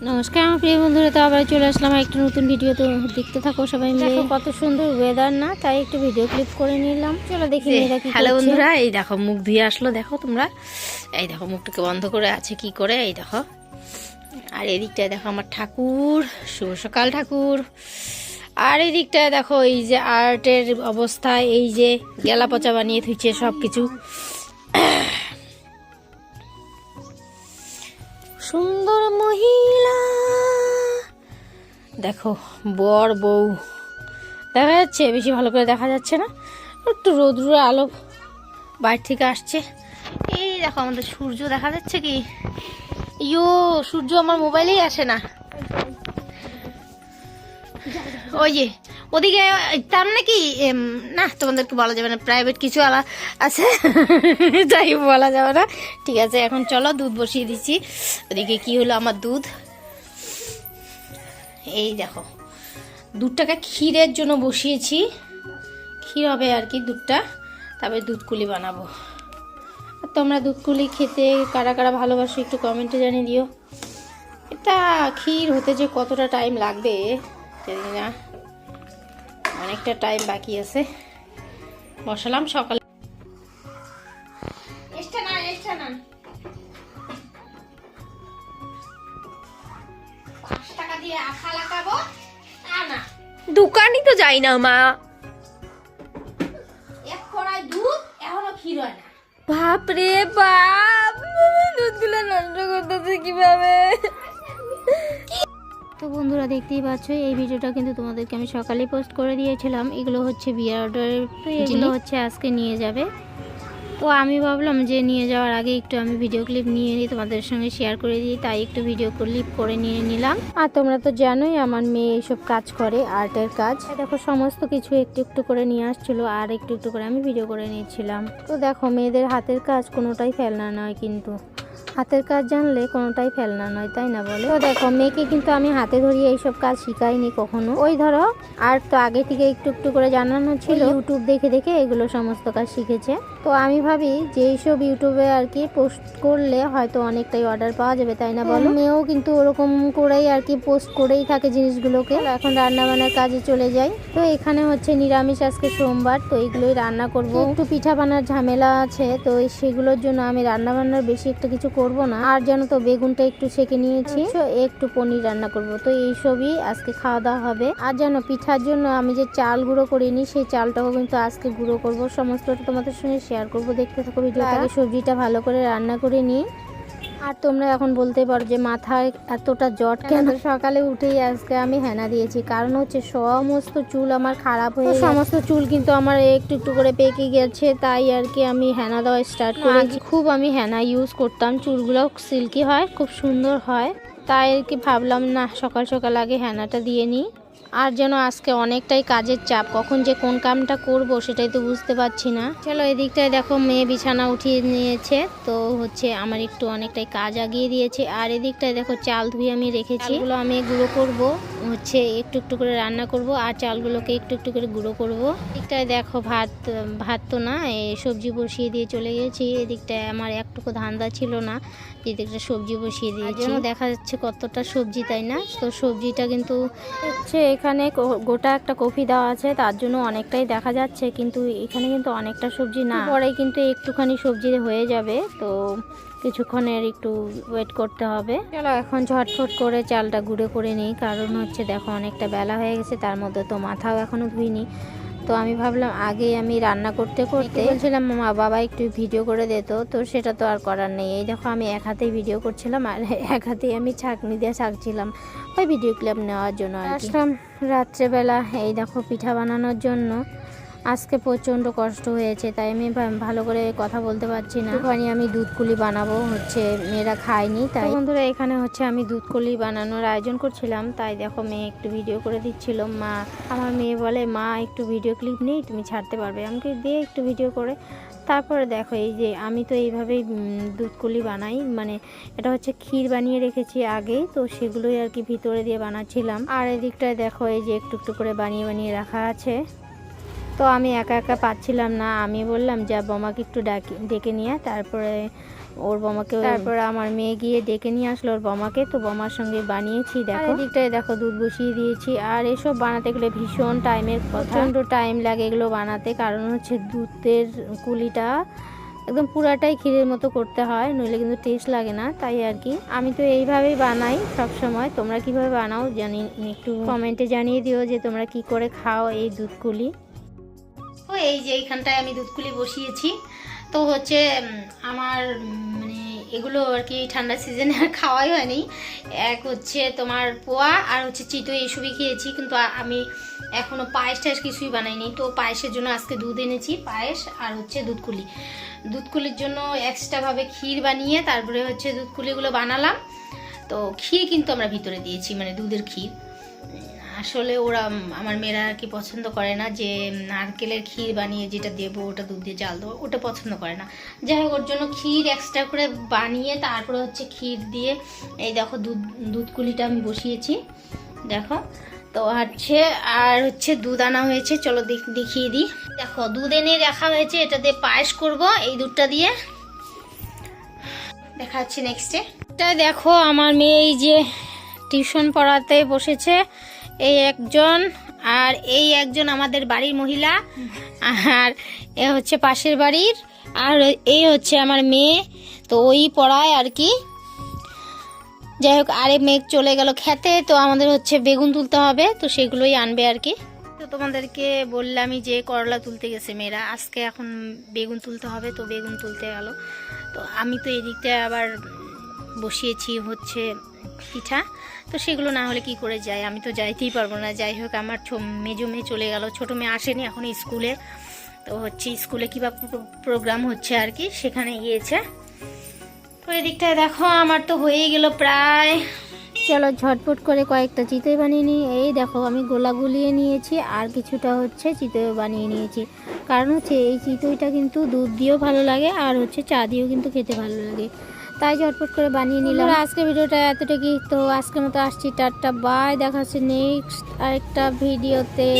নমস্কার আমার প্রিয় বন্ধুরা, তো আবার চলে আসলাম একটা নতুন ভিডিও। তো দেখতে থাকো সবাই মিলে। দেখো কত সুন্দর ওয়েদার না, তাই একটু ভিডিও ক্লিপ করে নিলাম। চলো দেখি মেয়েরা কি করছে। হ্যালো বন্ধুরা, এই দেখো মুখ ধুয়ে আসলো, দেখো তোমরা, এই দেখো মুখটাকে বন্ধ করে আছে কি করে, এই দেখো। আর এদিকটায় দেখো আমার ঠাকুর, শুভ সকাল ঠাকুর। আর এদিকটায় দেখো এই যে আর্টের অবস্থা, এই যে গেলা পচা বানিয়ে থুইছে সব কিছু। সুন্দর মহিলা দেখো, বর বউ দেখা যাচ্ছে, বেশি ভালো করে দেখা যাচ্ছে না, একটু রোদ্রুর আলো বাইরে থেকে আসছে। এই দেখো আমাদের সূর্য দেখা যাচ্ছে কি, ইয়ো সূর্য আমার মোবাইলেই আসে না। ওই যে ওদিকে, তার মানে কি না, তোমাদেরকে বলা যাবে না, প্রাইভেট কিছু আছে, যাই বলা যাবে না। ঠিক আছে, এখন চলো দুধ বসিয়ে দিচ্ছি। ওদিকে কি হলো আমার দুধ, এই দেখো দুধটাকে ক্ষীরের জন্য বসিয়েছি, ক্ষীর হবে আর কি দুধটা, তারপরে দুধ কুলি বানাবো। আর তোমরা দুধ কুলি খেতে কারা কারা ভালোবাসো একটু কমেন্টে জানিয়ে দিও। এটা ক্ষীর হতে যে কতটা টাইম লাগবে জানি না, অনেকটা টাইম বাকি আছে। বসালাম সকালে। 5 টাকা দিয়ে আখা লাগাবো না, দোকানই তো যাই না মা। এক কড়াই দুধ এখনো ক্ষীর হয় না। বাপরে বাপ, দুধগুলো নষ্ট করতেছে কিভাবে। তো বন্ধুরা দেখতেই পাচ্ছ, এই ভিডিওটা কিন্তু তোমাদেরকে আমি সকালে পোস্ট করে দিয়েছিলাম। এগুলো হচ্ছে বিয়ার অর্ডারের, তো এগুলো হচ্ছে আজকে নিয়ে যাবে। তো আমি ভাবলাম যে নিয়ে যাওয়ার আগে একটু আমি ভিডিও ক্লিপ নিয়ে নিই, তোমাদের সঙ্গে শেয়ার করে দিই, তাই একটু ভিডিও ক্লিপ করে নিয়ে নিলাম। আর তোমরা তো জানোই আমার মেয়ে এইসব কাজ করে, আর্টের কাজ। দেখো সমস্ত কিছু একটু একটু করে নিয়ে আসছিল, আর একটু একটু করে আমি ভিডিও করে নিয়েছিলাম। তো দেখো মেয়েদের হাতের কাজ কোনোটাই ফেলনা নয়, কিন্তু হাতের কাজ জানলে কোনোটাই ফেলনা নয়, তাই না বলে। তো দেখো মেয়েকে কিন্তু আমি হাতে ধরিয়ে এইসব কাজ শিখাইনি কখনো। ওই ধরো আর তো আগে থেকে একটু একটু করে জানানো ছিল, ইউটিউব দেখে দেখে এগুলো সমস্ত কাজ শিখেছে। তো আমি ভাবি যে এইসব ইউটিউবে আর কি পোস্ট করলে হয়তো অনেকটাই অর্ডার পাওয়া যাবে, তাই না বলো। মেয়েও কিন্তু ওরকম করেই আর কি পোস্ট করেই থাকে জিনিসগুলোকে। এখন রান্না বান্নার কাজে চলে যাই। তো এখানে হচ্ছে নিরামিষ, আজকে সোমবার, তো এইগুলোই রান্না করব। একটু পিঠা বানার ঝামেলা আছে, তো সেগুলোর জন্য আমি রান্না বান্নার বেশি একটা কিছু করব না। আর জানো তো বেগুনটা একটু সেকে নিয়েছি, একটু পনির রান্না করব। তো এইসবই আজকে খাওয়া দাওয়া হবে। আর জানো পিঠার জন্য আমি যে চাল গুঁড়ো করিনি, সেই চালটাও কিন্তু আজকে গুঁড়ো করব। সমস্তটা তোমাদের সঙ্গে শেয়ার করব, দেখতে থাকো ভিডিওটা। আগে সবজিটা ভালো করে রান্না করে নিই। আর তোমরা এখন বলতে পারো যে মাথায় এতটা জট কেন। সকালে উঠেই আজকে আমি হেনা দিয়েছি, কারণ হচ্ছে সমস্ত চুল আমার খারাপ হয়ে, সমস্ত চুল কিন্তু আমার একটু একটু করে পেকে গেছে, তাই আর কি আমি হেনা দেওয়া স্টার্ট করেছি। খুব আমি হেনা ইউজ করতাম, চুলগুলো সিল্কি হয়, খুব সুন্দর হয়, তাই আর কি ভাবলাম না সকাল সকাল আগে হেনাটা দিয়ে নিই। আর যেন আজকে অনেকটাই কাজের চাপ, কখন যে কোন কামটা করব সেটাই তো বুঝতে পারছি না। চলো এদিকটায় দেখো মেয়ে বিছানা উঠিয়ে নিয়েছে, তো হচ্ছে আমার একটু অনেকটাই কাজ আগিয়ে দিয়েছে। আর এদিকটায় দেখো চাল ধুয়ে আমি রেখেছি, এগুলো আমি গুঁড়ো করব, হচ্ছে একটু একটু করে রান্না করব, আর চালগুলোকে একটু একটু করে গুঁড়ো করব। এদিকটায় দেখো ভাত তো না, সবজি বসিয়ে দিয়ে চলে গেছি। এদিকটায় আমার একটুকু ধান্দা ছিল না, এদিকটা সবজি বসিয়ে দিয়েছি। দেখা যাচ্ছে কতটা সবজি, তাই না। তো সবজিটা কিন্তু হচ্ছে এখানে গোটা একটা কফি দেওয়া আছে, তার জন্য অনেকটাই দেখা যাচ্ছে, কিন্তু এখানে কিন্তু অনেকটা সবজি না, পরে কিন্তু একটুখানি সবজি হয়ে যাবে। তো কিছুক্ষণের একটু ওয়েট করতে হবে। চলো এখন ঝটফট করে চালটা গুঁড়ো করে নিই, কারণ হচ্ছে দেখো অনেকটা বেলা হয়ে গেছে, তার মধ্যে তো মাথাও এখনো ধুইনি। তো আমি ভাবলাম আগেই আমি রান্না করতে করতে বলছিলাম মা বাবা একটু ভিডিও করে দিত, তো সেটা তো আর করার নেই। এই দেখো আমি এক হাতেই ভিডিও করছিলাম, আর এক হাতেই আমি ছাঁকনি দিয়ে ছাঁকছিলাম, ওই ভিডিও ক্লিপ নেওয়ার জন্য আসলাম রাত্রেবেলা। এই দেখো পিঠা বানানোর জন্য আজকে প্রচণ্ড কষ্ট হয়েছে, তাই আমি ভালো করে কথা বলতে পারছি না। ওখানে আমি দুধ কুলি বানাবো, হচ্ছে মেয়েরা খায়নি, তাই বন্ধুরা এখানে হচ্ছে আমি দুধ কুলি বানানোর আয়োজন করছিলাম। তাই দেখো মেয়ে একটু ভিডিও করে দিচ্ছিল। মা, আমার মেয়ে বলে মা একটু ভিডিও ক্লিপ নেই, তুমি ছাড়তে পারবে, আমাকে দিয়ে একটু ভিডিও করে। তারপরে দেখো এই যে আমি তো এইভাবেই দুধ কুলি বানাই, মানে এটা হচ্ছে ক্ষীর বানিয়ে রেখেছি আগেই, তো সেগুলোই আর কি ভিতরে দিয়ে বানাচ্ছিলাম। আর এদিকটায় দেখো এই যে একটু একটু করে বানিয়ে বানিয়ে রাখা আছে। তো আমি একা একা পাচ্ছিলাম না, আমি বললাম যা বোমাকে একটু ডেকে নিয়ে, তারপরে ওর বোমাকে, তারপরে আমার মেয়ে গিয়ে ডেকে নিয়ে আসলো ওর বোমাকে। তো বোমার সঙ্গে বানিয়েছি, দেখো এদিকটায় দেখো দুধ বসিয়ে দিয়েছি। আর এসব বানাতে গেলে ভীষণ টাইমের, প্রচণ্ড টাইম লাগে এগুলো বানাতে, কারণ হচ্ছে দুধের কুলিটা একদম পুরাটাই ক্ষীরের মতো করতে হয়, নইলে কিন্তু টেস্ট লাগে না, তাই আর কি। আমি তো এইভাবেই বানাই সব সময়। তোমরা কিভাবে বানাও জানি একটু কমেন্টে জানিয়ে দিও যে তোমরা কি করে খাও এই দুধকুলি। ও এই যে এইখানটায় আমি দুধকুলি বসিয়েছি। তো হচ্ছে আমার মানে এগুলো আর কি ঠান্ডা সিজনে আর খাওয়াই হয়নি। এক হচ্ছে তোমার পোয়া আর হচ্ছে চিতই এইসবই খেয়েছি, কিন্তু আমি এখনও পায়েস টায়েস কিছুই বানাইনি। তো পায়েসের জন্য আজকে দুধ এনেছি, পায়েস আর হচ্ছে দুধকুলি। দুধকুলির জন্য এক্সট্রাভাবে ক্ষীর বানিয়ে তারপরে হচ্ছে দুধকুলিগুলো বানালাম। তো ক্ষীর কিন্তু আমরা ভিতরে দিয়েছি, মানে দুধের ক্ষীর। আসলে ওরা আমার মেয়েরা আর কি পছন্দ করে না যে নারকেলের ক্ষীর বানিয়ে যেটা দেবো ওটা দুধ দিয়ে জাল দেবো, ওটা পছন্দ করে না। যাই হোক, ওর জন্য ক্ষীর এক্সট্রা করে বানিয়ে তারপরে হচ্ছে ক্ষীর দিয়ে এই দেখো দুধকুলিটা আমি বসিয়েছি, দেখো। তো হচ্ছে আর হচ্ছে দুধ আনা হয়েছে, চলো দেখিয়ে দিই। দেখো দুধ এনে রাখা হয়েছে, এটা দিয়ে পায়েস করব এই দুধটা দিয়ে, দেখাচ্ছি নেক্সটে। এটা দেখো আমার মেয়ে এই যে টিউশন পড়াতে বসেছে, এই একজন, আর এই একজন আমাদের বাড়ির মহিলা, আর এ হচ্ছে পাশের বাড়ির, আর এই হচ্ছে আমার মেয়ে। তো ওই পড়ায় আর কি। যাই হোক, আরে মেঘ চলে গেল খেতে, তো আমাদের হচ্ছে বেগুন তুলতে হবে, তো সেগুলোই আনবে আর কি। তো তোমাদেরকে বললামই যে করলা তুলতে গেছে মেয়েরা, আজকে এখন বেগুন তুলতে হবে, তো বেগুন তুলতে গেল। তো আমি তো এদিকটা আবার বসিয়েছি হচ্ছে পিঠা, তো সেগুলো না হলে কি করে যায়, আমি তো যাইতেই পারবো না। যাই হোক, আমার মেজো মেয়ে চলে গেল, ছোটো মেয়ে আসেনি এখন স্কুলে। তো হচ্ছে স্কুলে কীভাবে প্রোগ্রাম হচ্ছে আর কি, সেখানে গিয়েছে। তো এদিকটায় দেখো আমার তো হয়েই গেল প্রায়। চলো ঝটপট করে কয়েকটা চিতই বানিয়ে নিই। এই দেখো আমি গোলা গুলিয়ে নিয়েছি, আর কিছুটা হচ্ছে চিতইও বানিয়ে নিয়েছি। কারণ হচ্ছে এই চিতইটা কিন্তু দুধ দিয়েও ভালো লাগে, আর হচ্ছে চা দিয়েও কিন্তু খেতে ভালো লাগে, তাই ঝটপট করে বানিয়ে নিলাম। আজকে ভিডিওটা এতটুকুই। তো আজকের মতো আসছি, টাটা বাই, দেখা হচ্ছে নেক্সট আরেকটা ভিডিওতে।